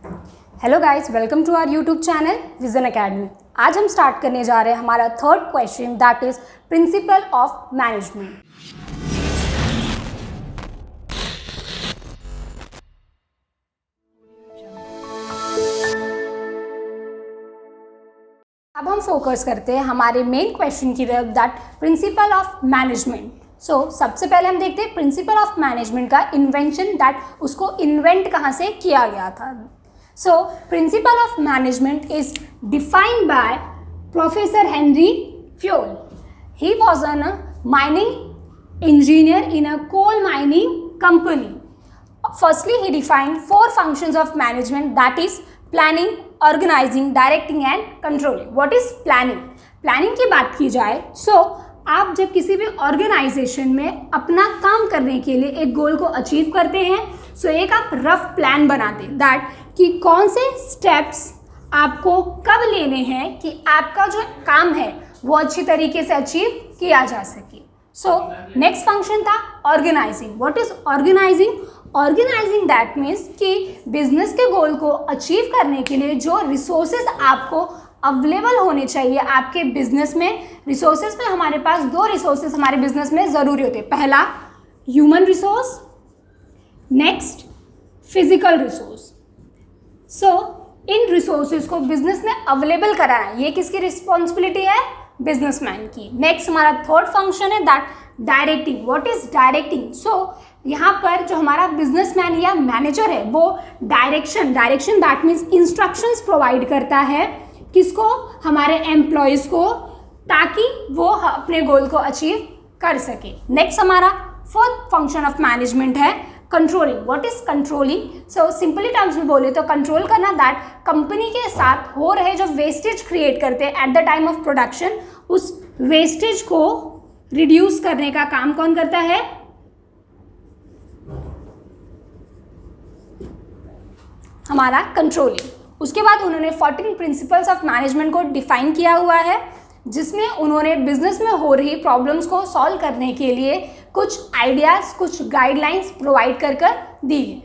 Hello guys, welcome to our YouTube channel vision academy. आज हम start करने जा रहे हैं हमारा third question, that is principle of management. अब हम फोकस करते हैं हमारे मेन क्वेश्चन की तरफ, दैट प्रिंसिपल ऑफ मैनेजमेंट। सबसे पहले हम देखते हैं प्रिंसिपल ऑफ मैनेजमेंट का इन्वेंशन, दैट उसको इन्वेंट कहाँ से किया गया था। Principle of management is defined by Professor Henry Fayol. He was a mining engineer in a coal mining company. Firstly, he defined 4 functions of management, that is planning, organizing, directing and controlling. What is planning? Planning की बात की जाए, आप जब किसी भी organisation में अपना काम करने के लिए एक गोल को अचीव करते हैं, एक आप रफ प्लान बनाते हैं, दैट कि कौन से स्टेप्स आपको कब लेने हैं कि आपका जो काम है वो अच्छी तरीके से अचीव किया जा सके। नेक्स्ट फंक्शन था organizing. What is organizing? Organizing that means कि बिजनेस के गोल को अचीव करने के लिए जो रिसोर्सेज आपको अवेलेबल होने चाहिए आपके बिजनेस में। रिसोर्सेज में हमारे पास 2 रिसोर्सेज हमारे बिजनेस में ज़रूरी होते हैं। पहला human resource, next physical resource. इन रिसोर्सेज को बिजनेस में अवेलेबल कराना, ये किसकी रिस्पॉन्सिबिलिटी है? बिजनेसमैन की। नेक्स्ट हमारा थर्ड फंक्शन है that directing. What is directing? यहाँ पर जो हमारा बिजनेसमैन या मैनेजर है वो direction that means instructions provide करता है, किसको? हमारे एम्प्लॉयज़ को, ताकि वो अपने गोल को अचीव कर सके। नेक्स्ट हमारा फोर्थ फंक्शन ऑफ मैनेजमेंट है controlling. What is controlling? Simply terms में बोले तो कंट्रोल करना, दैट कंपनी के साथ हो रहे जो वेस्टेज क्रिएट करते हैं eight the time of production, उस वेस्टेज को रिड्यूस करने का काम कौन करता है? हमारा कंट्रोलिंग। उसके बाद उन्होंने 14 प्रिंसिपल्स ऑफ मैनेजमेंट को डिफाइन किया हुआ है, जिसमें उन्होंने बिजनेस में हो रही प्रॉब्लम्स को सॉल्व करने के लिए कुछ आइडियाज़, कुछ गाइडलाइंस प्रोवाइड कर दी है।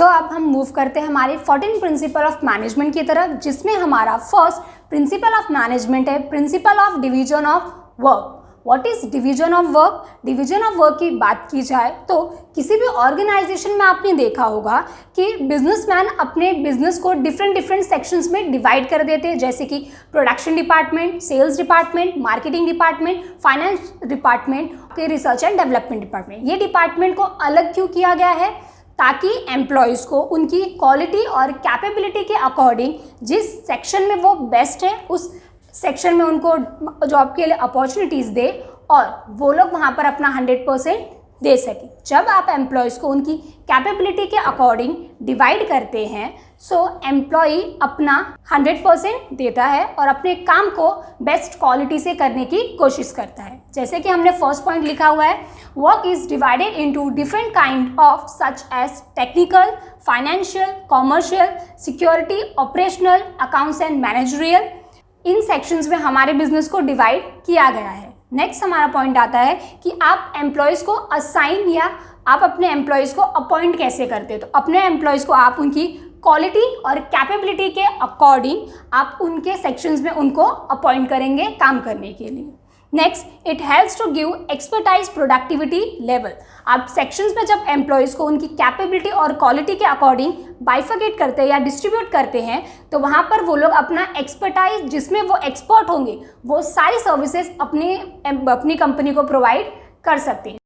अब हम मूव करते हैं हमारे 14 प्रिंसिपल ऑफ मैनेजमेंट की तरफ, जिसमें हमारा फर्स्ट प्रिंसिपल ऑफ मैनेजमेंट है principle of division of work. What is division of work? Division of work की बात की जाए तो किसी भी ऑर्गेनाइजेशन में आपने देखा होगा कि बिजनेसमैन अपने बिजनेस को डिफरेंट सेक्शंस में डिवाइड कर देते हैं, जैसे कि production department, sales department, marketing department, finance department, research and development department. ये डिपार्टमेंट को अलग क्यों किया गया है? ताकि एम्प्लॉयज़ को उनकी क्वालिटी और कैपेबिलिटी के अकॉर्डिंग जिस सेक्शन में वो बेस्ट है उस सेक्शन में उनको जॉब के लिए अपॉर्चुनिटीज़ दे और वो लोग वहाँ पर अपना 100% दे सके। जब आप एम्प्लॉयज़ को उनकी कैपेबिलिटी के अकॉर्डिंग डिवाइड करते हैं, एम्प्लॉई अपना 100% देता है और अपने काम को बेस्ट क्वालिटी से करने की कोशिश करता है। जैसे कि हमने फर्स्ट पॉइंट लिखा हुआ है, work is divided into different kind of such as technical, financial, commercial, security, operational, accounts and managerial. इन सेक्शंस में हमारे बिजनेस को डिवाइड किया गया है। नेक्स्ट हमारा पॉइंट आता है कि आप एम्प्लॉयज़ को असाइन या आप अपने एम्प्लॉयज़ को अपॉइंट कैसे करते हो। तो अपने एम्प्लॉयज़ को आप उनकी क्वालिटी और कैपेबिलिटी के अकॉर्डिंग आप उनके सेक्शंस में उनको अपॉइंट करेंगे काम करने के लिए। Next, it helps to give expertise productivity level. आप सेक्शंस में जब एम्प्लॉयज़ को उनकी कैपेबिलिटी और क्वालिटी के अकॉर्डिंग बाइफर्केट करते हैं या डिस्ट्रीब्यूट करते हैं, तो वहाँ पर वो लोग अपना एक्सपर्टाइज, जिसमें वो एक्सपर्ट होंगे, वो सारी सर्विसेज अपनी कंपनी को प्रोवाइड कर सकते हैं।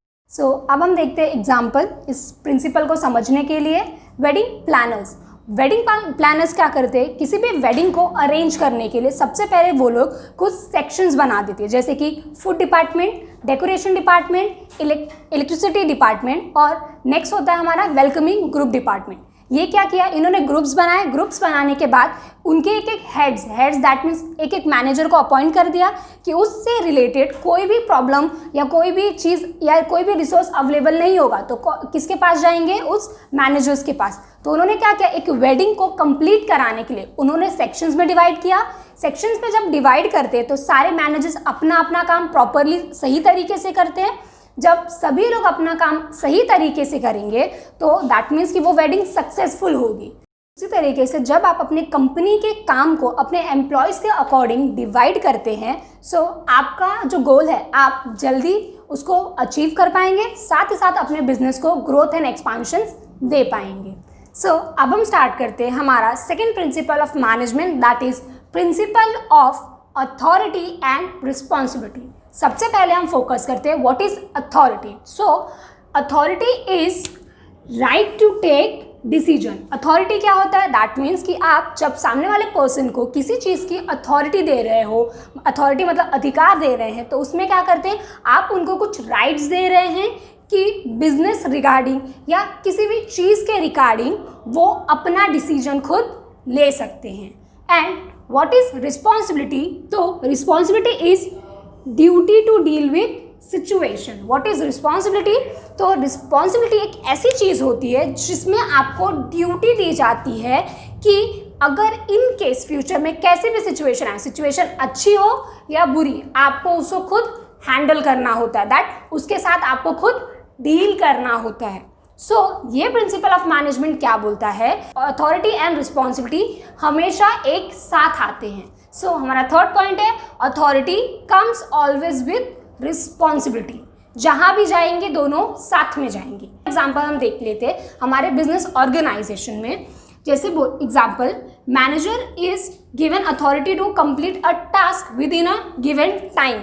अब हम देखते हैं एग्जाम्पल इस प्रिंसिपल को समझने के लिए। Wedding planners. वेडिंग प्लानर्स क्या करते हैं? किसी भी वेडिंग को अरेंज करने के लिए सबसे पहले वो लोग कुछ सेक्शंस बना देते हैं, जैसे कि food department, decoration department, electricity department और नेक्स्ट होता है हमारा वेलकमिंग ग्रुप डिपार्टमेंट। ये क्या किया? इन्होंने ग्रुप्स बनाए। ग्रुप्स बनाने के बाद उनके एक हेड्स दैट मीन्स एक मैनेजर को अपॉइंट कर दिया कि उससे रिलेटेड कोई भी प्रॉब्लम या कोई भी चीज़ या कोई भी रिसोर्स अवेलेबल नहीं होगा तो किसके पास जाएंगे? उस मैनेजर्स के पास। तो उन्होंने क्या किया? एक वेडिंग को कंप्लीट कराने के लिए उन्होंने सेक्शंस में डिवाइड किया। सेक्शंस में जब डिवाइड करते हैं तो सारे मैनेजर्स अपना अपना काम प्रॉपरली सही तरीके से करते हैं। जब सभी लोग अपना काम सही तरीके से करेंगे तो दैट मीन्स कि वो वेडिंग सक्सेसफुल होगी। इसी तरीके से जब आप अपने कंपनी के काम को अपने एम्प्लॉयज़ के अकॉर्डिंग डिवाइड करते हैं, सो आपका जो गोल है आप जल्दी उसको अचीव कर पाएंगे, साथ ही साथ अपने बिजनेस को ग्रोथ एंड एक्सपांशन दे पाएंगे। सो अब हम स्टार्ट करते हैं हमारा second principle of management, that is principle of authority and responsibility. सबसे पहले हम फोकस करते हैं what is authority. So authority is right to take decision. Authority क्या होता है? दैट मीन्स कि आप जब सामने वाले पर्सन को किसी चीज़ की अथॉरिटी दे रहे हो, अथॉरिटी मतलब अधिकार दे रहे हैं, तो उसमें क्या करते हैं, आप उनको कुछ राइट्स दे रहे हैं कि बिजनेस रिगार्डिंग या किसी भी चीज़ के रिगार्डिंग वो अपना डिसीजन खुद ले सकते हैं। And what is responsibility? तो responsibility is duty to deal with situation. What is responsibility? तो रिस्पॉन्सिबिलिटी एक ऐसी चीज़ होती है जिसमें आपको ड्यूटी दी जाती है कि अगर इन केस फ्यूचर में कैसी भी सिचुएशन आए, सिचुएशन अच्छी हो या बुरी, आपको उसको खुद हैंडल करना होता है, दैट उसके साथ आपको खुद डील करना होता है। सो ये प्रिंसिपल ऑफ मैनेजमेंट क्या बोलता है? अथॉरिटी एंड रिस्पॉन्सिबिलिटी हमेशा एक साथ आते हैं। सो हमारा थर्ड पॉइंट है authority comes always with responsibility. जहाँ भी जाएंगे दोनों साथ में जाएंगे। एग्जाम्पल हम देख लेते हैं हमारे बिजनेस ऑर्गेनाइजेशन में। जैसे example, manager is given authority to complete a task within a given time,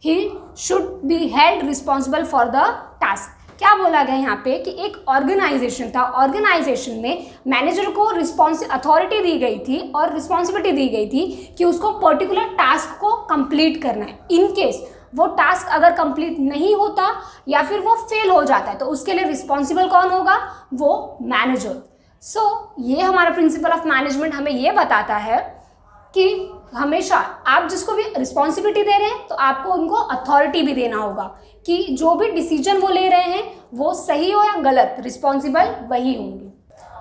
he should be held responsible for the task. क्या बोला गया यहाँ पे कि एक ऑर्गेनाइजेशन था, ऑर्गेनाइजेशन में मैनेजर को अथॉरिटी दी गई थी और रिस्पॉन्सिबिलिटी दी गई थी कि उसको पर्टिकुलर टास्क को कंप्लीट करना है। इन केस वो टास्क अगर कंप्लीट नहीं होता या फिर वो फेल हो जाता है तो उसके लिए रिस्पॉन्सिबल कौन होगा? वो मैनेजर। सो ये हमारा प्रिंसिपल ऑफ मैनेजमेंट हमें ये बताता है कि हमेशा आप जिसको भी रिस्पॉन्सिबिलिटी दे रहे हैं तो आपको उनको अथॉरिटी भी देना होगा कि जो भी डिसीजन वो ले रहे हैं वो सही हो या गलत, रिस्पॉन्सिबल वही होंगे।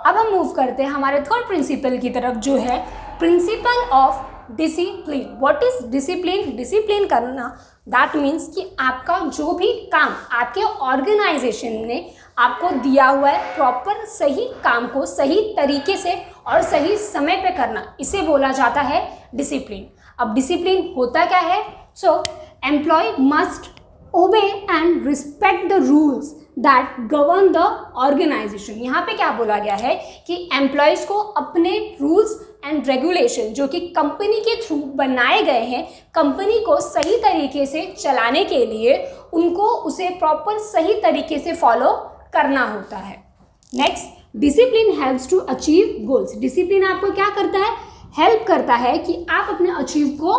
अब हम मूव करते हैं हमारे थर्ड प्रिंसिपल की तरफ, जो है principle of discipline. What is discipline? Discipline करना दैट मीन्स कि आपका जो भी काम आपके ऑर्गेनाइजेशन ने आपको दिया हुआ है, प्रॉपर सही काम को सही तरीके से और सही समय पे करना, इसे बोला जाता है डिसिप्लिन। अब डिसिप्लिन होता क्या है? So employee must obey and respect the rules that govern the organisation. यहाँ पे क्या बोला गया है कि एम्प्लॉयज़ को अपने रूल्स एंड रेगुलेशन जो कि कंपनी के थ्रू बनाए गए हैं, कंपनी को सही तरीके से चलाने के लिए उनको उसे प्रॉपर सही तरीके से फॉलो करना होता है। Next, discipline helps to achieve goals. Discipline आपको क्या करता है? हेल्प करता है कि आप अपने अचीव को,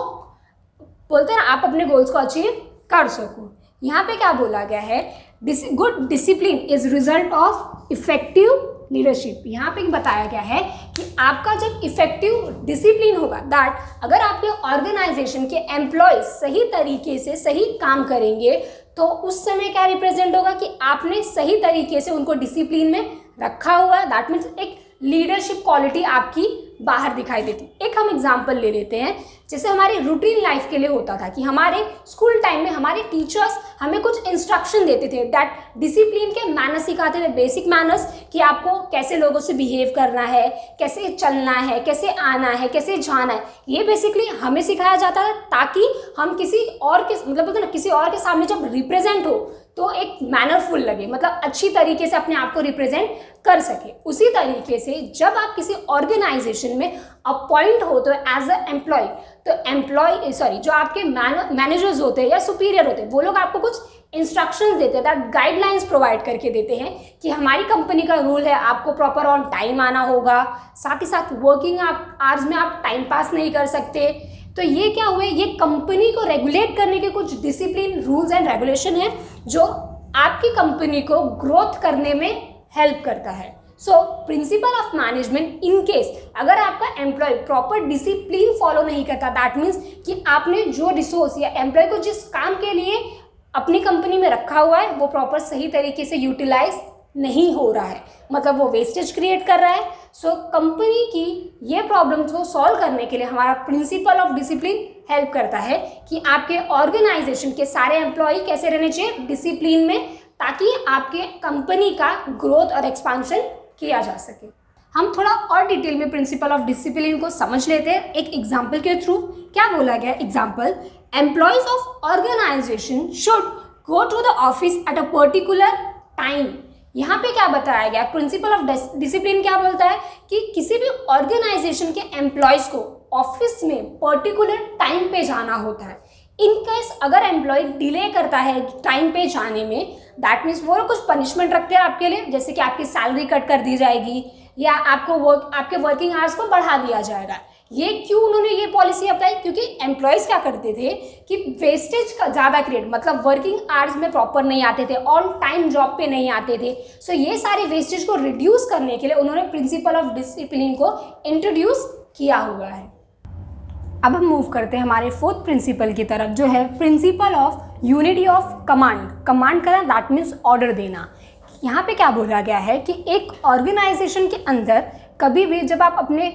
बोलते हैं आप अपने गोल्स को अचीव कर सको। यहाँ पे क्या बोला गया है? Good discipline is result of effective leadership. यहाँ पे बताया गया है कि आपका जब इफेक्टिव डिसिप्लिन होगा, दैट अगर आपके ऑर्गेनाइजेशन के एम्प्लॉयज सही तरीके से सही काम करेंगे तो उस समय क्या रिप्रेजेंट होगा कि आपने सही तरीके से उनको डिसिप्लिन में रखा हुआ है। दैट मीन्स एक लीडरशिप क्वालिटी आपकी बाहर दिखाई देती। एक हम एग्जांपल ले लेते हैं, जैसे हमारे रूटीन लाइफ के लिए होता था कि हमारे स्कूल टाइम में हमारे टीचर्स हमें कुछ इंस्ट्रक्शन देते थे, दैट डिसिप्लिन के मैनर्स सिखाते थे, बेसिक मैनर्स, कि आपको कैसे लोगों से बिहेव करना है, कैसे चलना है, कैसे आना है, कैसे जाना है। ये बेसिकली हमें सिखाया जाता है ताकि हम किसी और के मतलब किसी और के सामने जब रिप्रेजेंट हो तो एक मैनरफुल लगे, मतलब अच्छी तरीके से अपने आप को रिप्रेजेंट कर सके। उसी तरीके से जब आप किसी ऑर्गेनाइजेशन में अपॉइंट हो तो एज अ एम्प्लॉय, तो जो आपके मैनेजर्स होते हैं या सुपीरियर होते हैं, वो लोग आपको कुछ इंस्ट्रक्शंस देते हैं, दैट गाइडलाइंस प्रोवाइड करके देते हैं कि हमारी कंपनी का रूल है आपको प्रॉपर ऑन टाइम आना होगा, साथ ही साथ वर्किंग आवर्स में आप टाइम पास नहीं कर सकते। तो ये क्या हुए, ये कंपनी को रेगुलेट करने के कुछ डिसिप्लिन रूल्स एंड रेगुलेशन है जो आपकी कंपनी को ग्रोथ करने में हेल्प करता है। So principle of management, in case अगर आपका एम्प्लॉय प्रॉपर डिसिप्लिन फॉलो नहीं करता, दैट मीन्स कि आपने जो रिसोर्स या एम्प्लॉय को जिस काम के लिए अपनी कंपनी में रखा हुआ है वो प्रॉपर सही तरीके से यूटिलाइज नहीं हो रहा है, मतलब वो वेस्टेज क्रिएट कर रहा है। सो कंपनी की ये प्रॉब्लम्स को सॉल्व करने के लिए हमारा प्रिंसिपल ऑफ डिसिप्लिन हेल्प करता है कि आपके ऑर्गेनाइजेशन के सारे एम्प्लॉय कैसे रहने चाहिए, डिसिप्लिन में, ताकि आपके कंपनी का ग्रोथ और एक्सपांशन किया जा सके। हम थोड़ा और डिटेल में प्रिंसिपल ऑफ डिसिप्लिन को समझ लेते हैं एक एग्जाम्पल के थ्रू। क्या बोला गया example, employees of organization should go to the office at a particular time. यहाँ पे क्या बताया गया, प्रिंसिपल ऑफ डिसिप्लिन क्या बोलता है कि किसी भी ऑर्गेनाइजेशन के एम्प्लॉयज को ऑफिस में पर्टिकुलर टाइम पे जाना होता है। इन केस अगर एम्प्लॉय डिले करता है टाइम पे जाने में, दैट मीन्स वो कुछ पनिशमेंट रखते हैं आपके लिए, जैसे कि आपकी सैलरी कट कर दी जाएगी या आपके वर्किंग आवर्स को बढ़ा दिया जाएगा। ये क्यों उन्होंने ये पॉलिसी अप्लाई, क्योंकि एम्प्लॉयज़ क्या करते थे कि वेस्टेज का ज़्यादा क्रिएट, मतलब वर्किंग आवर्स में प्रॉपर नहीं आते थे, ऑन टाइम जॉब पे नहीं आते थे। सो ये सारे वेस्टेज को रिड्यूस करने के लिए उन्होंने प्रिंसिपल ऑफ डिसिप्लिन को इंट्रोड्यूस किया हुआ है। अब हम मूव करते हैं हमारे फोर्थ प्रिंसिपल की तरफ, जो है principle of unity of command. Command करना दैट मीन्स ऑर्डर देना। यहाँ पे क्या बोला गया है कि एक ऑर्गेनाइजेशन के अंदर कभी भी जब आप अपने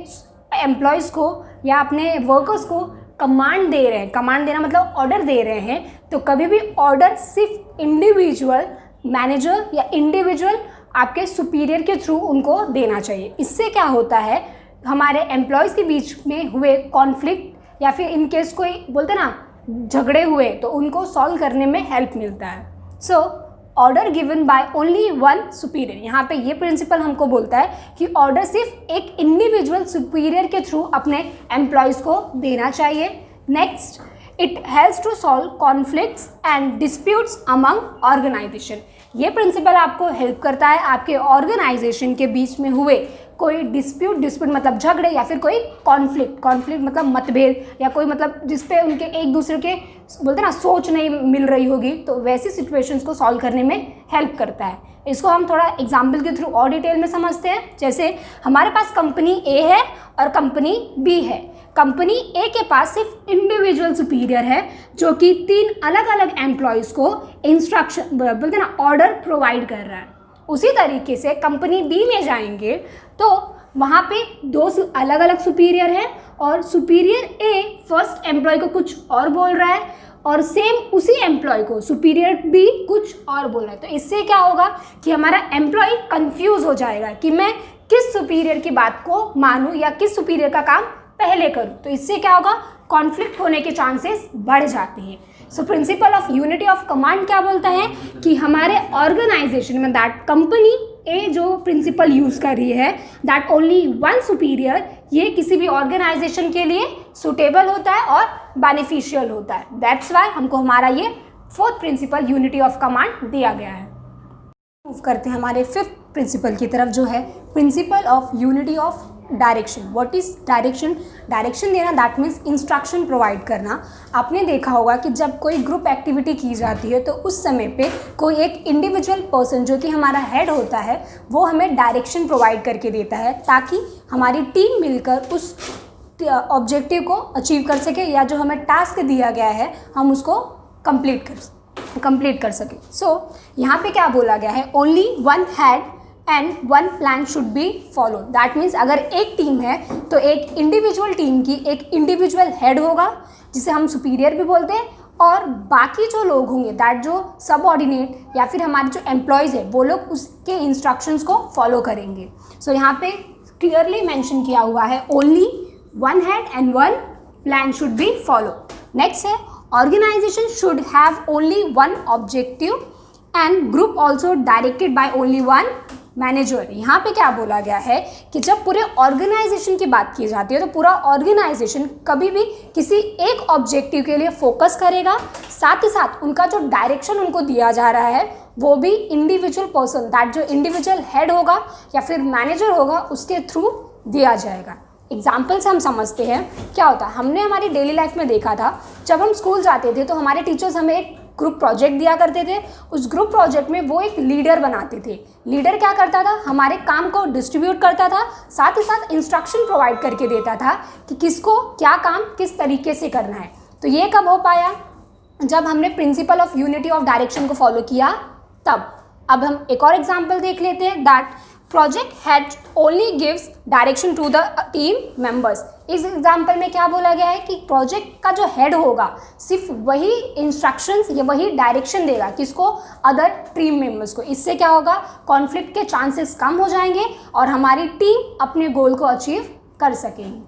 एम्प्लॉयज़ को या अपने वर्कर्स को कमांड दे रहे हैं, कमांड देना मतलब ऑर्डर दे रहे हैं, तो कभी भी ऑर्डर सिर्फ इंडिविजुअल मैनेजर या इंडिविजुअल आपके सुपीरियर के थ्रू उनको देना चाहिए। इससे क्या होता है, हमारे एम्प्लॉयज़ के बीच में हुए कॉन्फ्लिक्ट या फिर इन केस कोई बोलते ना झगड़े हुए तो उनको सॉल्व करने में हेल्प मिलता है। So order given by only one superior, यहाँ पे ये प्रिंसिपल हमको बोलता है कि ऑर्डर सिर्फ एक इंडिविजुअल सुपीरियर के थ्रू अपने एम्प्लॉयज़ को देना चाहिए। Next, it helps to solve conflicts and disputes among organization. ये प्रिंसिपल आपको हेल्प करता है आपके ऑर्गेनाइजेशन के बीच में हुए कोई डिस्प्यूट मतलब झगड़े या फिर कोई कॉन्फ्लिक्ट मतलब मतभेद या कोई मतलब जिस पे उनके एक दूसरे के बोलते ना सोच नहीं मिल रही होगी, तो वैसी सिचुएशंस को सॉल्व करने में हेल्प करता है। इसको हम थोड़ा एग्जाम्पल के थ्रू और डिटेल में समझते हैं। जैसे हमारे पास कंपनी ए है और कंपनी बी है। कंपनी ए के पास सिर्फ इंडिविजुअल सुपीरियर है जो कि 3 अलग अलग एम्प्लॉयज़ को इंस्ट्रक्शन बोलते ना ऑर्डर प्रोवाइड कर रहा है। उसी तरीके से कंपनी बी में जाएंगे तो वहाँ पे 2 अलग अलग सुपीरियर हैं और सुपीरियर ए फर्स्ट एम्प्लॉय को कुछ और बोल रहा है और सेम उसी एम्प्लॉय को सुपीरियर बी कुछ और बोल रहा है। तो इससे क्या होगा कि हमारा एम्प्लॉय कंफ्यूज हो जाएगा कि मैं किस सुपीरियर की बात को मानूं या किस सुपीरियर का काम पहले करूं। तो इससे क्या होगा, कॉन्फ्लिक्ट होने के चांसेस बढ़ जाते हैं। So principle of unity of command क्या बोलता है कि हमारे ऑर्गेनाइजेशन में दैट कंपनी ए जो प्रिंसिपल यूज़ कर रही है दैट ओनली वन सुपीरियर, ये किसी भी ऑर्गेनाइजेशन के लिए सुटेबल होता है और बेनिफिशियल होता है। दैट्स वाई हमको हमारा ये fourth principle unity of command दिया गया है। मूव करते हैं हमारे फिफ्थ प्रिंसिपल की तरफ, जो है principle of unity of direction. What is direction? Direction देना दैट मीन्स इंस्ट्रक्शन प्रोवाइड करना। आपने देखा होगा कि जब कोई ग्रुप एक्टिविटी की जाती है तो उस समय पे कोई एक इंडिविजुअल पर्सन जो कि हमारा हेड होता है वो हमें डायरेक्शन प्रोवाइड करके देता है ताकि हमारी टीम मिलकर उस ऑब्जेक्टिव को अचीव कर सके या जो हमें टास्क दिया गया है हम उसको कंप्लीट कर सके। सो यहाँ पे क्या बोला गया है, only one head and one plan should be follow. That means अगर एक टीम है तो एक इंडिविजुअल टीम की एक इंडिविजुअल हेड होगा जिसे हम सुपीरियर भी बोलते हैं और बाकी जो लोग होंगे दैट जो सबऑर्डिनेट या फिर हमारे जो एम्प्लॉयज़ है वो लोग उसके इंस्ट्रक्शंस को फॉलो करेंगे। सो यहाँ पे क्लियरली मेंशन किया हुआ है only one head and one plan should be follow. Next है organisation should have only one objective and group also directed by only one manager. यहाँ पे क्या बोला गया है कि जब पूरे ऑर्गेनाइजेशन की बात की जाती है तो पूरा ऑर्गेनाइजेशन कभी भी किसी एक ऑब्जेक्टिव के लिए फोकस करेगा, साथ ही साथ उनका जो डायरेक्शन उनको दिया जा रहा है वो भी इंडिविजुअल पर्सन दैट जो इंडिविजुअल हेड होगा या फिर मैनेजर होगा उसके थ्रू दिया जाएगा। एग्जाम्पल से हम समझते हैं क्या होता है। हमने हमारी डेली लाइफ में देखा था जब हम स्कूल जाते थे तो हमारे टीचर्स हमें एक ग्रुप प्रोजेक्ट दिया करते थे। उस ग्रुप प्रोजेक्ट में वो एक लीडर बनाते थे। लीडर क्या करता था, हमारे काम को डिस्ट्रीब्यूट करता था, साथ ही साथ इंस्ट्रक्शन प्रोवाइड करके देता था कि किसको क्या काम किस तरीके से करना है। तो ये कब हो पाया, जब हमने principal of unity of direction को फॉलो किया तब। अब हम एक और एग्जाम्पल देख लेते हैं that project head only gives direction to the team members. इस एग्जाम्पल में क्या बोला गया है कि प्रोजेक्ट का जो हेड होगा सिर्फ वही इंस्ट्रक्शंस या वही डायरेक्शन देगा, किसको, अदर टीम मेंबर्स को। इससे क्या होगा, कॉन्फ्लिक्ट के चांसेस कम हो जाएंगे और हमारी टीम अपने गोल को अचीव कर सकेगी।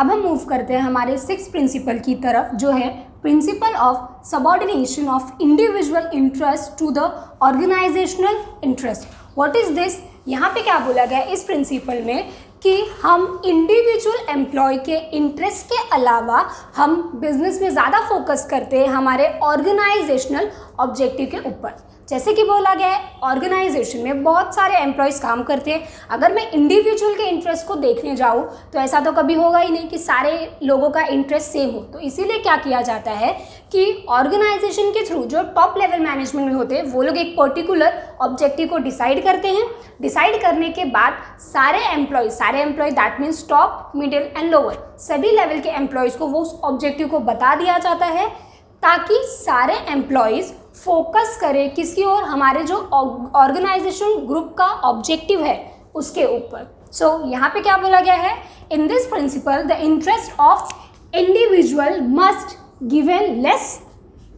अब हम मूव करते हैं हमारे 6th प्रिंसिपल की तरफ, जो है principle of subordination of individual interest to the organizational interest. What is this? यहाँ पे क्या बोला गया इस प्रिंसिपल में कि हम इंडिविजुअल एम्प्लॉय के इंटरेस्ट के अलावा हम बिजनेस में ज़्यादा फोकस करते हैं हमारे ऑर्गेनाइजेशनल ऑब्जेक्टिव के ऊपर। जैसे कि बोला गया है, ऑर्गेनाइजेशन में बहुत सारे एम्प्लॉयज़ काम करते हैं। अगर मैं इंडिविजुअल के इंटरेस्ट को देखने जाऊँ तो ऐसा तो कभी होगा ही नहीं कि सारे लोगों का इंटरेस्ट सेम हो। तो इसीलिए क्या किया जाता है कि ऑर्गेनाइजेशन के थ्रू जो टॉप लेवल मैनेजमेंट में होते हैं वो लोग एक पर्टिकुलर ऑब्जेक्टिव को डिसाइड करते हैं। डिसाइड करने के बाद सारे employee that means top, middle and lower, सभी लेवल के एम्प्लॉयज़ को वो उस ऑब्जेक्टिव को बता दिया जाता है ताकि सारे एम्प्लॉयज़ फोकस करें किसकी ओर, हमारे जो ऑर्गेनाइजेशन ग्रुप का ऑब्जेक्टिव है उसके ऊपर। सो यहाँ पे क्या बोला गया है, in this principle the interest of individual must given less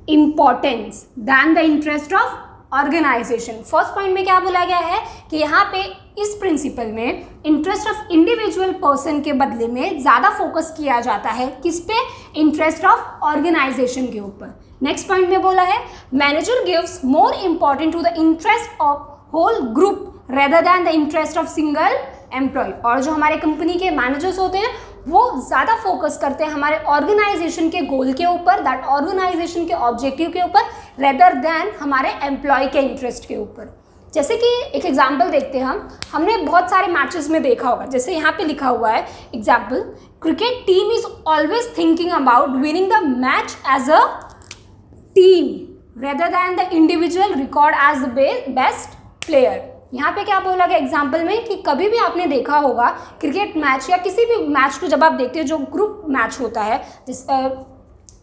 importance than the interest of organization. First point में क्या बोला गया है कि यहाँ पे इस प्रिंसिपल में इंटरेस्ट ऑफ इंडिविजुअल पर्सन के बदले में ज़्यादा फोकस किया जाता है किस पे, इंटरेस्ट ऑफ ऑर्गेनाइजेशन के ऊपर। नेक्स्ट पॉइंट में बोला है manager gives more important to the interest of whole group rather than the interest of single employee. और जो हमारे कंपनी के मैनेजर्स होते हैं वो ज़्यादा फोकस करते हैं हमारे ऑर्गेनाइजेशन के गोल के ऊपर, दैट ऑर्गेनाइजेशन के ऑब्जेक्टिव के ऊपर, रेदर दैन हमारे एम्प्लॉय के इंटरेस्ट के ऊपर। जैसे कि एक एग्जाम्पल देखते हैं हमने बहुत सारे मैचेस में देखा होगा, जैसे यहाँ पे लिखा हुआ है example, cricket team is always thinking about winning the match as a team rather than the individual record as the best player. यहाँ पे क्या बोला गया एग्जाम्पल में कि कभी भी आपने देखा होगा क्रिकेट मैच या किसी भी मैच को जब आप देखते हो जो ग्रुप मैच होता है, जिस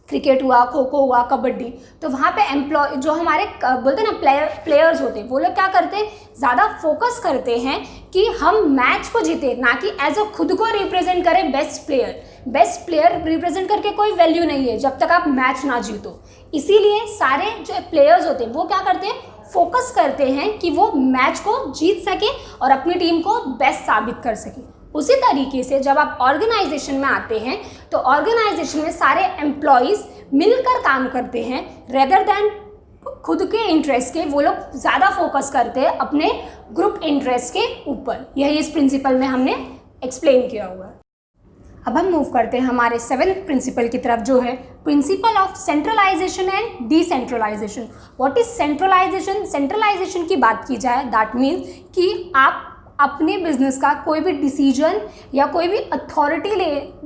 क्रिकेट हुआ, खो खो हुआ, कबड्डी, तो वहाँ पे एम्प्लॉय जो हमारे बोलते हैं ना प्लेयर्स होते हैं, वो लोग क्या करते हैं, ज़्यादा फोकस करते हैं कि हम मैच को जीते, ना कि एज अ खुद को रिप्रेजेंट करें best player. Best player represent करके कोई वैल्यू नहीं है जब तक आप मैच ना जीतो। इसीलिए सारे जो प्लेयर्स होते हैं वो क्या करते हैं, फोकस करते हैं कि वो मैच को जीत सके और अपनी टीम को बेस्ट साबित कर सके। उसी तरीके से जब आप ऑर्गेनाइजेशन में आते हैं तो ऑर्गेनाइजेशन में सारे एम्प्लॉयज़ मिलकर काम करते हैं, रेदर दैन खुद के इंटरेस्ट के वो लोग ज़्यादा फोकस करते हैं अपने ग्रुप इंटरेस्ट के ऊपर। यही इस प्रिंसिपल में हमने एक्सप्लेन किया हुआ है। अब हम मूव करते हैं हमारे 7th प्रिंसिपल की तरफ, जो है principle of centralisation and decentralization. What is centralization? Centralization की बात की जाए दैट मीन्स कि आप अपने बिजनेस का कोई भी डिसीजन या कोई भी अथॉरिटी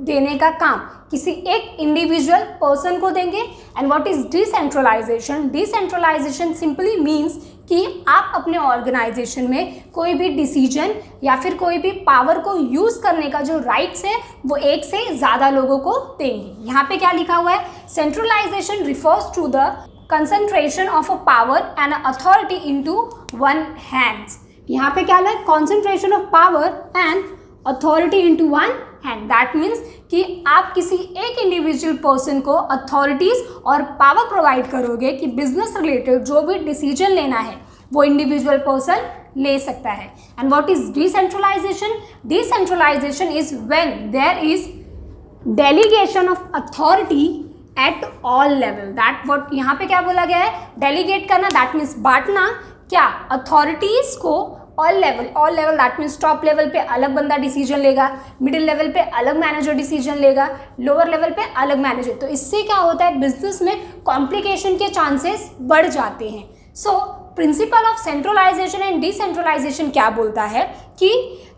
देने का काम किसी एक इंडिविजुअल पर्सन को देंगे। And what is decentralisation? Decentralization simply means कि आप अपने ऑर्गेनाइजेशन में कोई भी डिसीजन या फिर कोई भी पावर को यूज़ करने का जो राइट्स है वो एक से ज़्यादा लोगों को देंगे। यहाँ पे क्या लिखा हुआ है, centralisation refers to the concentration of a power and authority into one hands. यहाँ पे क्या है, concentration of power and authority into one hand. That means कि आप किसी एक इंडिविजुअल पर्सन को अथॉरिटीज़ और पावर प्रोवाइड करोगे कि बिजनेस रिलेटेड जो भी डिसीजन लेना है वो इंडिविजुअल पर्सन ले सकता है। And what is decentralisation? Decentralisation is when there is delegation of authority at all level. That what यहाँ पे क्या बोला गया है, डेलीगेट करना, दैट मीन्स बांटना। क्या? अथॉरिटीज़ को all level that means top level पे अलग बंदा डिसीजन लेगा, मिडिल लेवल पे अलग मैनेजर डिसीजन लेगा, लोअर लेवल पे अलग मैनेजर। तो इससे क्या होता है, बिजनेस में कॉम्प्लिकेशन के चांसेस बढ़ जाते हैं। So principle of centralisation and decentralisation क्या बोलता है कि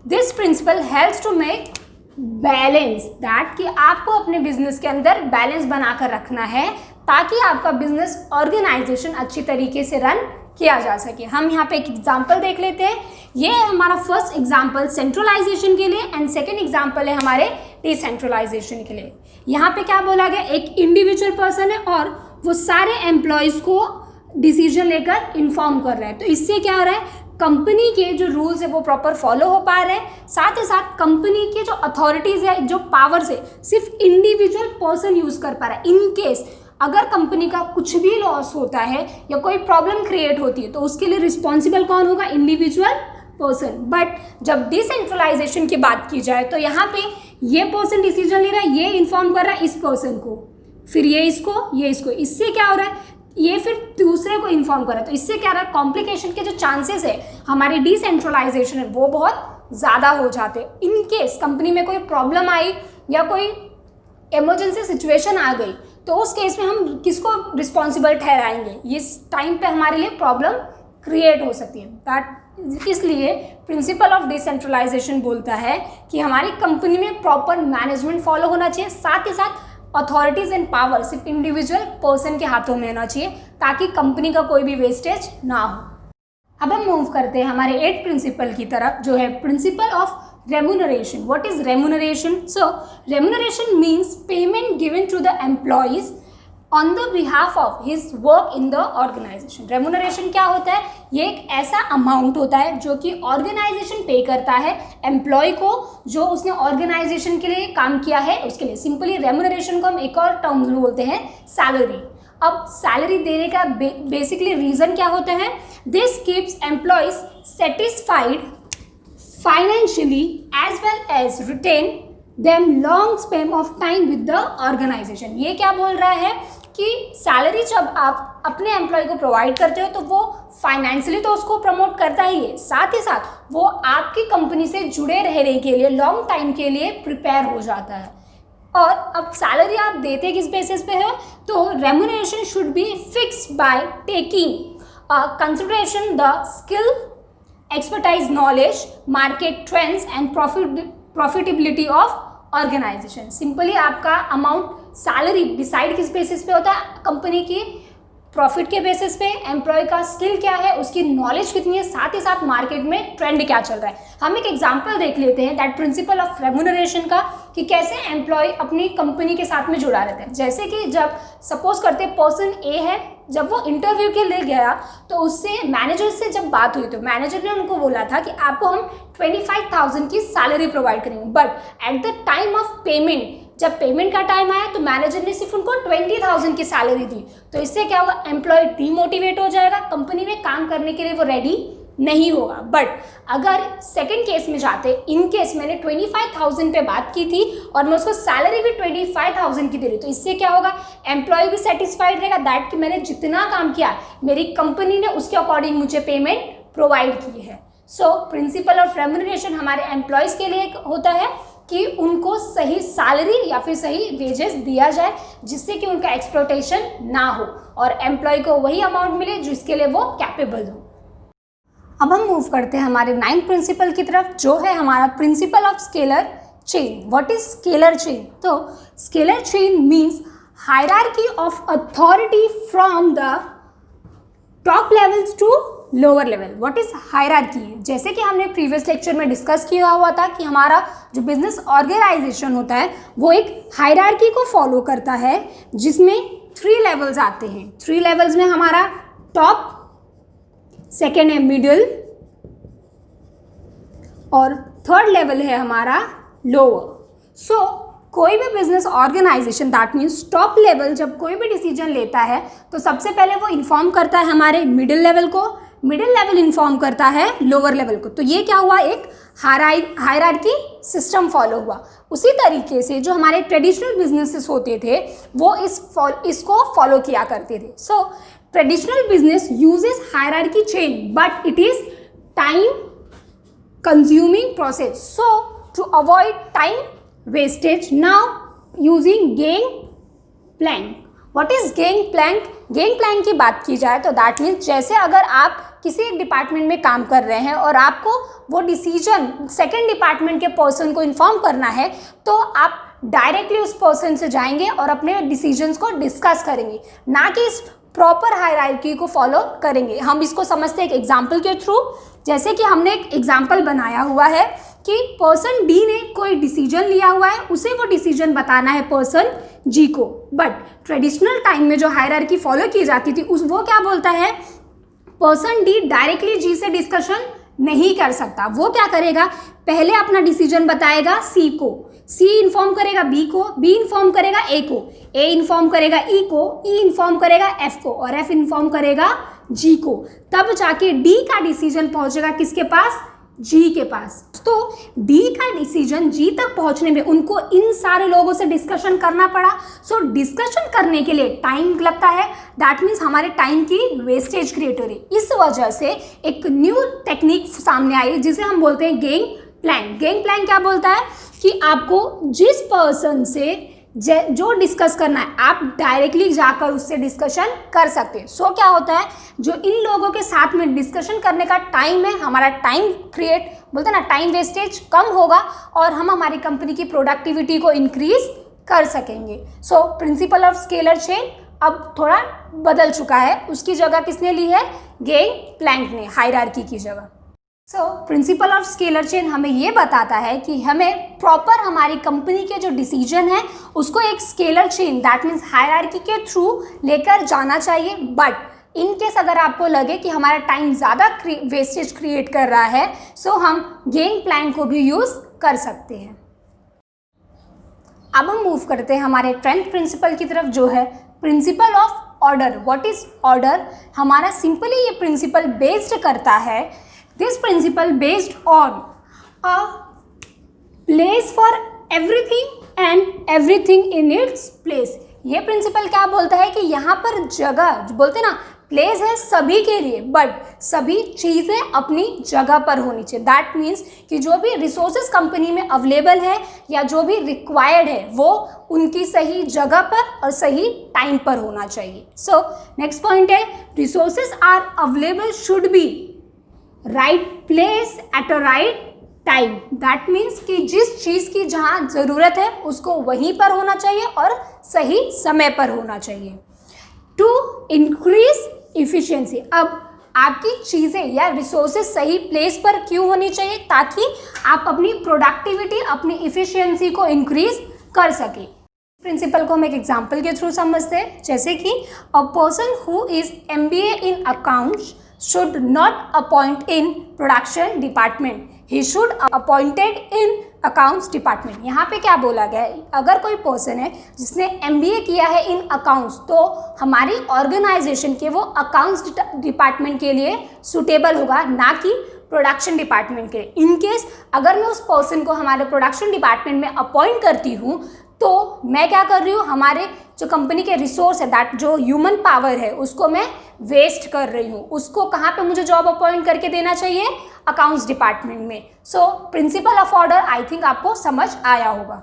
this principle helps to make balance, that कि आपको अपने बिजनेस के अंदर बैलेंस बनाकर रखना है ताकि आपका बिजनेस ऑर्गेनाइजेशन अच्छी तरीके से रन किया जा सके। हम यहाँ पे एक एग्जाम्पल देख लेते हैं। ये है हमारा फर्स्ट एग्जाम्पल सेंट्रलाइजेशन के लिए एंड सेकेंड एग्जाम्पल है हमारे डिसेंट्रलाइजेशन के लिए। यहाँ पे क्या बोला गया, एक इंडिविजुअल पर्सन है और वो सारे एम्प्लॉयज़ को डिसीजन लेकर इन्फॉर्म कर रहा है। तो इससे क्या हो रहा है, कंपनी के जो रूल्स है वो प्रॉपर फॉलो हो पा रहे हैं, साथ ही साथ कंपनी के जो अथॉरिटीज़ है, जो पावर्स है, सिर्फ इंडिविजुअल पर्सन यूज़ कर पा रहा है। इन केस अगर कंपनी का कुछ भी लॉस होता है या कोई प्रॉब्लम क्रिएट होती है तो उसके लिए रिस्पॉन्सिबल कौन होगा? Individual person. बट जब डिसेंट्रलाइजेशन की बात की जाए तो यहाँ पे ये पर्सन डिसीजन ले रहा है, ये इन्फॉर्म कर रहा है इस पर्सन को, फिर ये इसको, इससे क्या हो रहा है? ये फिर दूसरे को इन्फॉर्म कर रहा है। तो इससे क्या रहा है? कॉम्प्लिकेशन के जो चांसेस है हमारी डिसेंट्रलाइजेशन है वो बहुत ज़्यादा हो जाते हैं। इन केस कंपनी में कोई प्रॉब्लम आई या कोई इमरजेंसी सिचुएशन आ गई तो उस केस में हम किसको रिस्पॉन्सिबल ठहराएंगे? इस टाइम पे हमारे लिए प्रॉब्लम क्रिएट हो सकती है। दैट इसलिए प्रिंसिपल ऑफ डिसेंट्रलाइजेशन बोलता है कि हमारी कंपनी में प्रॉपर मैनेजमेंट फॉलो होना चाहिए, साथ ही साथ अथॉरिटीज़ एंड पावर सिर्फ इंडिविजुअल पर्सन के हाथों में होना चाहिए ताकि कंपनी का कोई भी वेस्टेज ना हो। अब हम मूव करते हैं हमारे 8th प्रिंसिपल की तरफ, जो है principle of remuneration. What is remuneration? So remuneration means payment given to the employees on the behalf of his work in the organization. remuneration क्या होता है? ये एक ऐसा अमाउंट होता है जो कि ऑर्गेनाइजेशन पे करता है एम्प्लॉय को, जो उसने ऑर्गेनाइजेशन के लिए काम किया है उसके लिए। सिंपली रेमुनरेशन को हम एक और टर्म में बोलते हैं सैलरी। अब सैलरी देने का बेसिकली रीज़न क्या होता है? This keeps employees satisfied financially as well as retain them long span of time with the organization. ये क्या बोल रहा है कि सैलरी जब आप अपने एम्प्लॉय को प्रोवाइड करते हो तो वो फाइनेंशियली तो उसको प्रमोट करता ही है, साथ ही साथ वो आपकी कंपनी से जुड़े रहने के लिए लॉन्ग टाइम के लिए प्रिपेयर हो जाता है। और अब सैलरी आप देते किस बेसिस पे है? तो remuneration should be fixed by taking consideration the skill, expertise, knowledge, market trends and profitability of organization. Simply आपका अमाउंट सैलरी डिसाइड किस बेसिस पे होता है? कंपनी की प्रॉफिट के बेसिस पे, एम्प्लॉय का स्किल क्या है, उसकी नॉलेज कितनी है, साथ ही साथ मार्केट में ट्रेंड क्या चल रहा है। हम एक एग्जांपल देख लेते हैं दैट प्रिंसिपल ऑफ रेम्यूनरेशन का, कि कैसे एम्प्लॉय अपनी कंपनी के साथ में जुड़ा रहता है। जैसे कि जब सपोज करते पर्सन ए है, जब वो इंटरव्यू के लिए गया तो उससे मैनेजर से जब बात हुई तो मैनेजर ने उनको बोला था कि आपको हम 25,000 की सैलरी प्रोवाइड करेंगे। But at the time of payment, जब पेमेंट का टाइम आया तो मैनेजर ने सिर्फ उनको 20,000 की सैलरी दी। तो इससे क्या होगा? एम्प्लॉय डीमोटिवेट हो जाएगा, कंपनी में काम करने के लिए वो रेडी नहीं होगा। बट अगर सेकंड केस में जाते, इन केस मैंने 25,000 पे बात की थी और मैं उसको सैलरी भी 25,000 की दे रही, तो इससे क्या होगा? एम्प्लॉय भी सेटिस्फाइड रहेगा दैट कि मैंने जितना काम किया मेरी कंपनी ने उसके अकॉर्डिंग मुझे पेमेंट प्रोवाइड की है। सो प्रिंसिपल ऑफ रेम्यूनरेशन हमारे एम्प्लॉयज़ के लिए होता है कि उनको सही सैलरी या फिर सही वेजेस दिया जाए जिससे कि उनका एक्सप्लॉयटेशन ना हो और एम्प्लॉय को वही अमाउंट मिले जिसके लिए वो कैपेबल हो। अब हम मूव करते हैं हमारे 9th प्रिंसिपल की तरफ, जो है हमारा principle of scalar chain. What is scalar chain? तो scalar chain means hierarchy of authority from the top levels to lower level. What is hierarchy? जैसे कि हमने प्रीवियस लेक्चर में डिस्कस किया हुआ था कि हमारा जो बिजनेस ऑर्गेनाइजेशन होता है वो एक हायरार्की को फॉलो करता है जिसमें 3 लेवल्स आते हैं। 3 लेवल्स में हमारा टॉप, सेकेंड है मिडिल और थर्ड लेवल है हमारा लोअर। सो कोई भी business organisation that means top level जब कोई भी डिसीजन लेता है तो सबसे पहले वो इन्फॉर्म करता है हमारे मिडिल लेवल को, मिडिल लेवल इन्फॉर्म करता है लोअर लेवल को। तो ये क्या हुआ? एक हायरार्की सिस्टम फॉलो हुआ। उसी तरीके से जो हमारे ट्रेडिशनल बिजनेसेस होते थे वो इसको फॉलो किया करते थे। So traditional business uses hierarchy chain but it is time consuming process. So to avoid time wastage, now using gang plank. What is gang plank? gang plank की बात की जाए तो दैट मीन्स जैसे अगर आप किसी एक डिपार्टमेंट में काम कर रहे हैं और आपको वो डिसीजन सेकेंड डिपार्टमेंट के पर्सन को इन्फॉर्म करना है तो आप डायरेक्टली उस पर्सन से जाएंगे और अपने डिसीजंस को डिस्कस करेंगे, ना कि इस प्रॉपर हायरार्की को फॉलो करेंगे। हम इसको समझते हैं एक एग्जाम्पल के थ्रू। जैसे कि हमने एक एग्जाम्पल बनाया हुआ है कि पर्सन डी ने कोई डिसीजन लिया हुआ है, उसे वो डिसीजन बताना है पर्सन जी को। बट ट्रेडिशनल टाइम में जो हायरार्की फॉलो की जाती थी वो क्या बोलता है? पर्सन डी डायरेक्टली जी से डिस्कशन नहीं कर सकता। वो क्या करेगा, पहले अपना डिसीजन बताएगा सी को, सी इन्फॉर्म करेगा बी को, बी इन्फॉर्म करेगा ए को, ए इन्फॉर्म करेगा ई को, ई इन्फॉर्म करेगा एफ को और एफ इन्फॉर्म करेगा जी को। तब जाके डी का डिसीजन पहुंचेगा किसके पास, जी के पास। तो डी का डिसीजन जी तक पहुंचने में उनको इन सारे लोगों से डिस्कशन करना पड़ा। सो डिस्कशन करने के लिए टाइम लगता है, दैट मीन्स हमारे टाइम की वेस्टेज क्रिएट हो रही। इस वजह से एक न्यू टेक्निक सामने आई जिसे हम बोलते हैं गेम प्लान। गेम प्लान क्या बोलता है कि आपको जिस पर्सन से जो डिस्कस करना है आप डायरेक्टली जाकर उससे डिस्कशन कर सकते हैं। सो क्या होता है, जो इन लोगों के साथ में डिस्कशन करने का टाइम है, हमारा टाइम क्रिएट बोलते हैं ना, टाइम वेस्टेज कम होगा और हम हमारी कंपनी की प्रोडक्टिविटी को इंक्रीज कर सकेंगे। सो प्रिंसिपल ऑफ स्केलर चेन अब थोड़ा बदल चुका है, उसकी जगह किसने ली है, गेम प्लैंक ने, हायरार्की की जगह। सो प्रिंसिपल ऑफ स्केलर चेन हमें ये बताता है कि हमें प्रॉपर हमारी कंपनी के जो डिसीजन है उसको एक scalar chain that means hierarchy के थ्रू लेकर जाना चाहिए। बट इन केस अगर आपको लगे कि हमारा टाइम ज़्यादा वेस्टेज क्रिएट कर रहा है, सो हम गेम प्लान को भी यूज़ कर सकते हैं। अब हम मूव करते हैं हमारे 10th प्रिंसिपल की तरफ, जो है principle of order. What is order? हमारा सिंपली ये प्रिंसिपल बेस्ड करता है, this principle based on a place for everything and everything in its place। ये प्रिंसिपल क्या बोलता है कि यहाँ पर जगह जो बोलते हैं ना, प्लेस है सभी के लिए बट सभी चीज़ें अपनी जगह पर होनी चाहिए। दैट मीन्स कि जो भी रिसोर्सेज कंपनी में अवेलेबल है या जो भी रिक्वायर्ड है वो उनकी सही जगह पर और सही टाइम पर होना चाहिए। सो नेक्स्ट पॉइंट है, resources are available should be right place at a right time. That means कि जिस चीज़ की जहाँ ज़रूरत है उसको वहीं पर होना चाहिए और सही समय पर होना चाहिए। टू इंक्रीज इफिशिएंसी, अब आपकी चीज़ें या रिसोर्सेज सही प्लेस पर क्यों होनी चाहिए, ताकि आप अपनी प्रोडक्टिविटी, अपनी इफिशिएंसी को इंक्रीज कर सकें। प्रिंसिपल को हम एक एग्जाम्पल के थ्रू समझते हैं, जैसे कि a person who is MBA in accounts should not appoint in production department, he should appointed in accounts department। यहाँ पे क्या बोला गया है, अगर कोई पर्सन है जिसने MBA किया है इन अकाउंट्स तो हमारी ऑर्गेनाइजेशन के वो अकाउंट्स डिपार्टमेंट के लिए सुटेबल होगा, ना कि प्रोडक्शन डिपार्टमेंट के लिए। इन केस अगर मैं उस पर्सन को हमारे प्रोडक्शन डिपार्टमेंट में अपॉइंट करती हूँ तो मैं क्या कर रही हूँ, हमारे जो कंपनी के रिसोर्स है दैट जो ह्यूमन पावर है उसको मैं वेस्ट कर रही हूँ। उसको कहाँ पे मुझे जॉब अपॉइंट करके देना चाहिए, अकाउंट्स डिपार्टमेंट में। So principle of order I think आपको समझ आया होगा।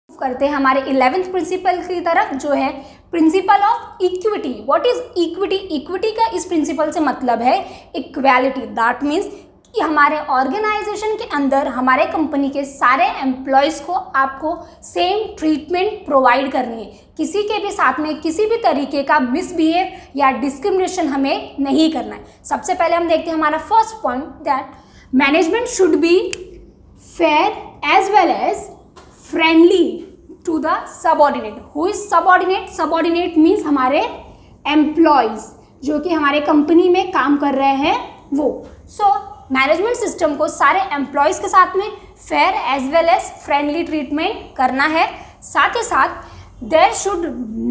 करते हैं हमारे 11th प्रिंसिपल की तरफ, जो है principle of equity. What is equity? Equity का इस प्रिंसिपल से मतलब है इक्वालिटी। दैट मीन्स कि हमारे ऑर्गेनाइजेशन के अंदर हमारे कंपनी के सारे एम्प्लॉयज़ को आपको सेम ट्रीटमेंट प्रोवाइड करनी है। किसी के भी साथ में किसी भी तरीके का मिसबिहेव या डिस्क्रिमिनेशन हमें नहीं करना है। सबसे पहले हम देखते हैं हमारा first point, that management should be fair as well as friendly to the subordinate. Who is subordinate? Subordinate means हमारे एम्प्लॉयज़ जो कि हमारे कंपनी में काम कर रहे हैं वो। सो मैनेजमेंट सिस्टम को सारे एम्प्लॉयज़ के साथ में fair as well as friendly treatment करना है। साथ ही साथ there should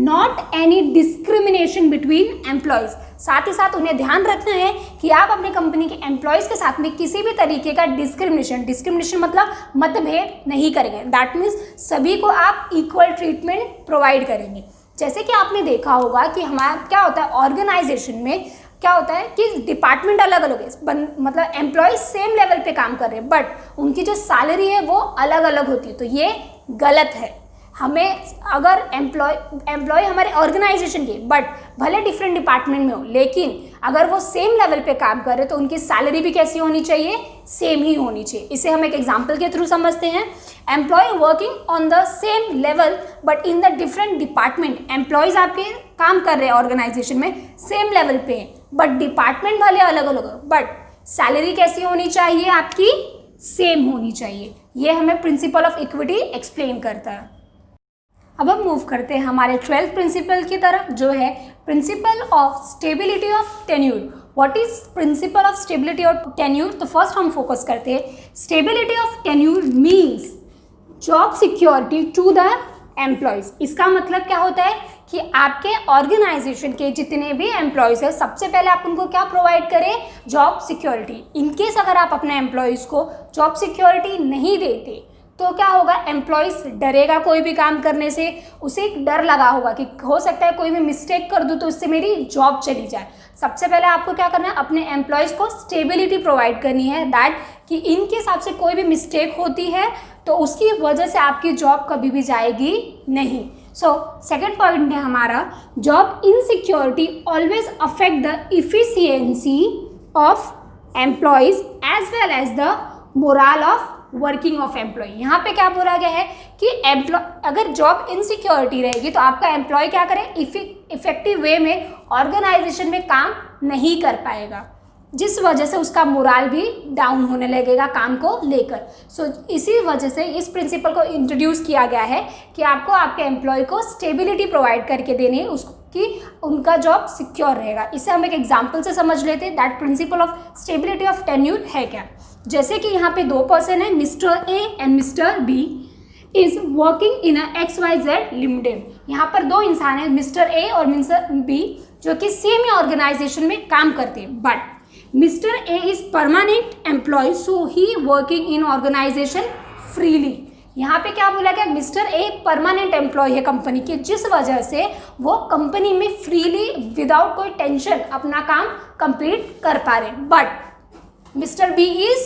not any discrimination between employees. साथ ही साथ उन्हें ध्यान रखना है कि आप अपने कंपनी के एम्प्लॉयज़ के साथ में किसी भी तरीके का डिस्क्रिमिनेशन मतलब मतभेद नहीं करेंगे। दैट मीन्स सभी को आप इक्वल ट्रीटमेंट प्रोवाइड करेंगे। जैसे कि आपने देखा होगा कि हमारा क्या होता है, ऑर्गेनाइजेशन में क्या होता है कि डिपार्टमेंट अलग अलग है, मतलब एम्प्लॉय सेम लेवल पे काम कर रहे हैं बट उनकी जो सैलरी है वो अलग अलग होती है। तो ये गलत है। हमें अगर एम्प्लॉय हमारे ऑर्गेनाइजेशन के बट भले डिफरेंट डिपार्टमेंट में हो, लेकिन अगर वो सेम लेवल पे काम कर रहे तो उनकी सैलरी भी कैसी होनी चाहिए, सेम ही होनी चाहिए। इसे हम एक एग्जांपल के थ्रू समझते हैं। Employee working on the same level but in the different department. Employees आपके काम कर रहे हैं ऑर्गेनाइजेशन में सेम लेवल पे हैं बट डिपार्टमेंट भले अलग अलग हो, बट सैलरी कैसी होनी चाहिए, आपकी सेम होनी चाहिए। ये हमें प्रिंसिपल ऑफ इक्विटी एक्सप्लेन करता है। अब हम मूव करते हैं हमारे 12th प्रिंसिपल की तरफ, जो है principle of stability of tenure. What is principle of stability और टेन्यूर? तो फर्स्ट हम फोकस करते हैं stability of tenure means job security to the employees. इसका मतलब क्या होता है कि आपके ऑर्गेनाइजेशन के जितने भी एम्प्लॉयज़ हैं सबसे पहले आप उनको क्या प्रोवाइड करें? Job security. इनकेस अगर आप अपने एम्प्लॉयज़ को जॉब सिक्योरिटी नहीं देते तो क्या होगा? एम्प्लॉयज़ डरेगा कोई भी काम करने से, उसे एक डर लगा होगा कि हो सकता है कोई भी मिस्टेक कर दूँ तो उससे मेरी जॉब चली जाए। सबसे पहले आपको क्या करना है? अपने एम्प्लॉयज़ को स्टेबिलिटी प्रोवाइड करनी है, दैट कि इनके हिसाब से कोई भी मिस्टेक होती है तो उसकी वजह से आपकी जॉब कभी भी जाएगी नहीं। सो सेकेंड पॉइंट है हमारा, job insecurity always affect the efficiency of employees as well as the moral of working of employee. यहाँ पे क्या बोला गया है कि अगर जॉब इनसिक्योरिटी रहेगी तो आपका एम्प्लॉय क्या करे? इफेक्टिव वे में ऑर्गेनाइजेशन में काम नहीं कर पाएगा, जिस वजह से उसका मोरल भी डाउन होने लगेगा काम को लेकर। सो इसी वजह से इस प्रिंसिपल को इंट्रोड्यूस किया गया है कि आपको आपके एम्प्लॉय को स्टेबिलिटी प्रोवाइड करके देनी है कि उनका जॉब सिक्योर रहेगा। इसे हम एक एग्जाम्पल से समझ लेते हैं that principle of stability of tenure है क्या। जैसे कि यहाँ पे दो पर्सन है, mister A and mister B is working in XYZ limited. यहाँ पर दो इंसान हैं, मिस्टर ए और मिस्टर बी, जो कि सेम ही ऑर्गेनाइजेशन में काम करते हैं, but mister A is permanent employee so he working in organisation freely. यहाँ पे क्या बोला गया? मिस्टर ए परमानेंट एम्प्लॉय है कंपनी के, जिस वजह से वो कंपनी में फ्रीली विदाउट कोई टेंशन अपना काम कंप्लीट कर पा रहे, but Mr. B is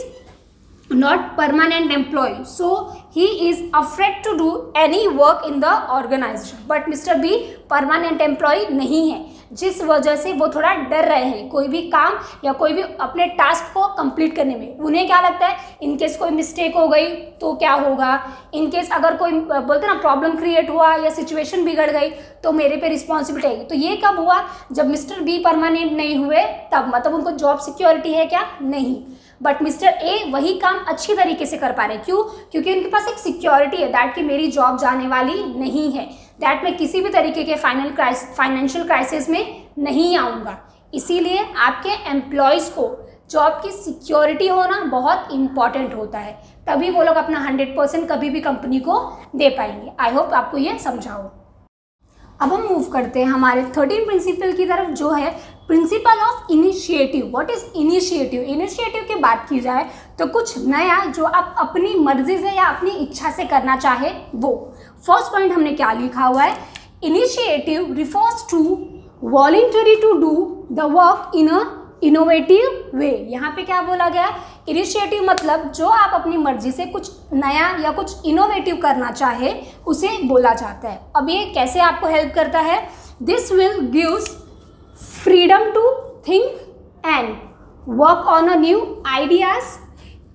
not permanent employee, so he is afraid to do any work in the organization. But Mr. B permanent employee नहीं है, जिस वजह से वो थोड़ा डर रहे हैं कोई भी काम या कोई भी अपने टास्क को कंप्लीट करने में। उन्हें क्या लगता है, इनकेस कोई मिस्टेक हो गई तो क्या होगा, इनकेस अगर कोई बोलते ना प्रॉब्लम क्रिएट हुआ या सिचुएशन बिगड़ गई तो मेरे पे रिस्पॉन्सिबिलिटी आएगी। तो ये कब हुआ? जब मिस्टर बी परमानेंट नहीं हुए तब, मतलब उनको जॉब सिक्योरिटी है क्या? नहीं। बट मिस्टर ए वही काम अच्छी तरीके से कर पा रहे हैं। क्यों? क्योंकि उनके पास एक सिक्योरिटी है दैट कि मेरी जॉब जाने वाली नहीं है, दैट मैं किसी भी तरीके के फाइनेंशियल क्राइसिस में नहीं आऊँगा। इसीलिए आपके एम्प्लॉयज़ को जॉब की सिक्योरिटी होना बहुत इंपॉर्टेंट होता है, तभी वो लोग अपना 100% कभी भी कंपनी को दे पाएंगे। आई होप आपको ये समझाओ। अब हम मूव करते हैं हमारे 13 प्रिंसिपल की तरफ, जो है principle of initiative. What is initiative? Initiative की बात की जाए तो कुछ नया जो आप अपनी मर्जी से या अपनी इच्छा से करना चाहे वो। फर्स्ट पॉइंट हमने क्या लिखा हुआ है? Initiative refers to voluntary to do the work in a innovative way. यहाँ पे क्या बोला गया? इनिशिएटिव मतलब जो आप अपनी मर्जी से कुछ नया या कुछ इनोवेटिव करना चाहे उसे बोला जाता है। अब ये कैसे आपको हेल्प करता है? This will gives freedom to think and work on a new ideas,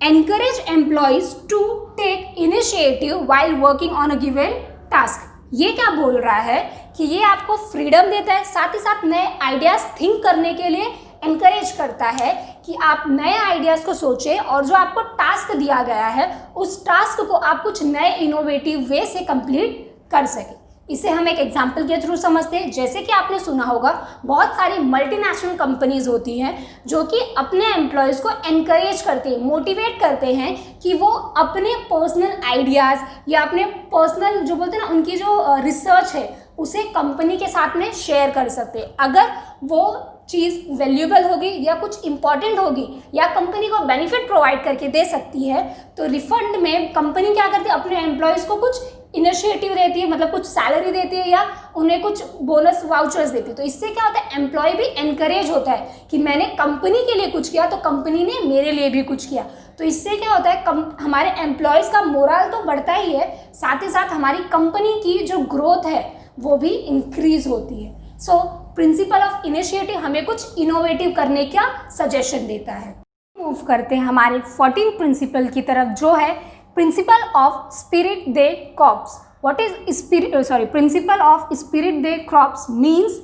encourage employees to take initiative while working on a given task. ये क्या बोल रहा है कि ये आपको फ्रीडम देता है, साथ ही साथ नए आइडियाज थिंक करने के लिए एनकरेज करता है कि आप नए आइडियाज़ को सोचें और जो आपको टास्क दिया गया है उस टास्क को आप कुछ नए इनोवेटिव वे से कंप्लीट कर सकें। इसे हम एक एग्जाम्पल के थ्रू समझते हैं। जैसे कि आपने सुना होगा बहुत सारी मल्टीनेशनल कंपनीज होती हैं जो कि अपने एम्प्लॉयज़ को एनकरेज करते हैं, मोटिवेट करते हैं कि वो अपने पर्सनल आइडियाज़ या अपने पर्सनल जो बोलते हैं ना उनकी जो रिसर्च है उसे कंपनी के साथ में शेयर कर सकते हैं। अगर वो चीज़ वैल्यूएबल होगी या कुछ इंपॉर्टेंट होगी या कंपनी को बेनिफिट प्रोवाइड करके दे सकती है तो रिफंड में कंपनी क्या करती है, अपने एम्प्लॉयज़ को कुछ इनिशिएटिव देती है, मतलब कुछ सैलरी देती है या उन्हें कुछ बोनस वाउचर्स देती है। तो इससे क्या होता है, एम्प्लॉय भी एनकरेज होता है कि मैंने कंपनी के लिए कुछ किया तो कंपनी ने मेरे लिए भी कुछ किया। तो इससे क्या होता है, हमारे एम्प्लॉयज़ का मोरल तो बढ़ता ही है, साथ ही साथ हमारी कंपनी की जो ग्रोथ है वो भी इंक्रीज होती है। सो प्रिंसिपल ऑफ इनिशिएटिव हमें कुछ इनोवेटिव करने का सजेशन देता है। मूव करते हैं हमारे 14 प्रिंसिपल की तरफ, जो है principle of spirit they crops. What is principle of spirit they crops means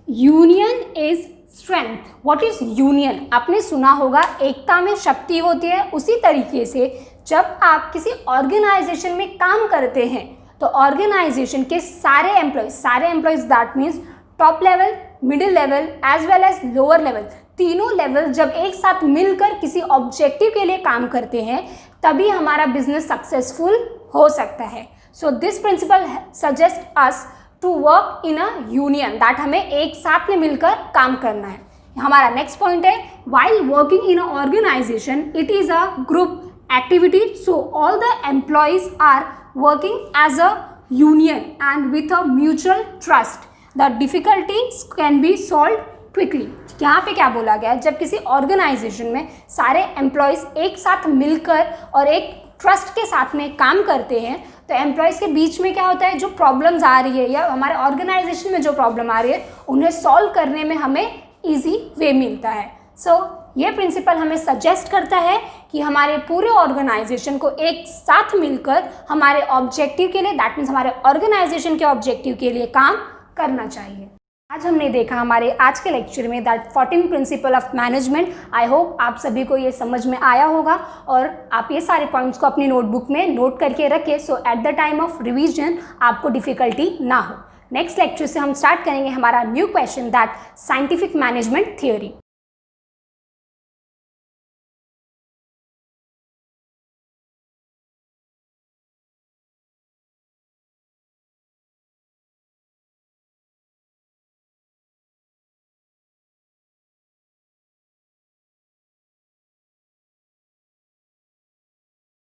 union is strength. What is union? आपने सुना होगा एकता में शक्ति होती है। उसी तरीके से जब आप किसी ऑर्गेनाइजेशन में काम करते हैं तो ऑर्गेनाइजेशन के सारे employees that means top level, middle level as well as lower level, तीनों लेवल जब एक साथ मिलकर किसी ऑब्जेक्टिव के लिए काम करते हैं तभी हमारा बिजनेस सक्सेसफुल हो सकता है। So this principle suggest us to work in a union, that हमें एक साथ में मिलकर काम करना है। हमारा नेक्स्ट पॉइंट है while working in a organisation it is a group activity, so all the employees are working as a union and with a mutual trust the difficulties can be solved quickly। यहाँ पे क्या बोला गया है, जब किसी organisation में सारे एम्प्लॉयज़ एक साथ मिलकर और एक ट्रस्ट के साथ में काम करते हैं तो एम्प्लॉयज़ के बीच में क्या होता है, जो प्रॉब्लम्स आ रही है या हमारे ऑर्गेनाइजेशन में जो प्रॉब्लम आ रही है उन्हें सॉल्व करने में हमें ईजी वे मिलता है। सो ये प्रिंसिपल हमें सजेस्ट करता है कि हमारे पूरे ऑर्गेनाइजेशन को एक साथ मिलकर हमारे ऑब्जेक्टिव के लिए, दैट मीन्स हमारे ऑर्गेनाइजेशन के ऑब्जेक्टिव के लिए काम करना चाहिए। आज हमने देखा हमारे आज के लेक्चर में that 14 principal of management. I hope आप सभी को ये समझ में आया होगा और आप ये सारे पॉइंट्स को अपनी नोटबुक में नोट करके रखें, so at the time of revision आपको डिफिकल्टी ना हो। नेक्स्ट लेक्चर से हम स्टार्ट करेंगे हमारा new question that scientific management theory.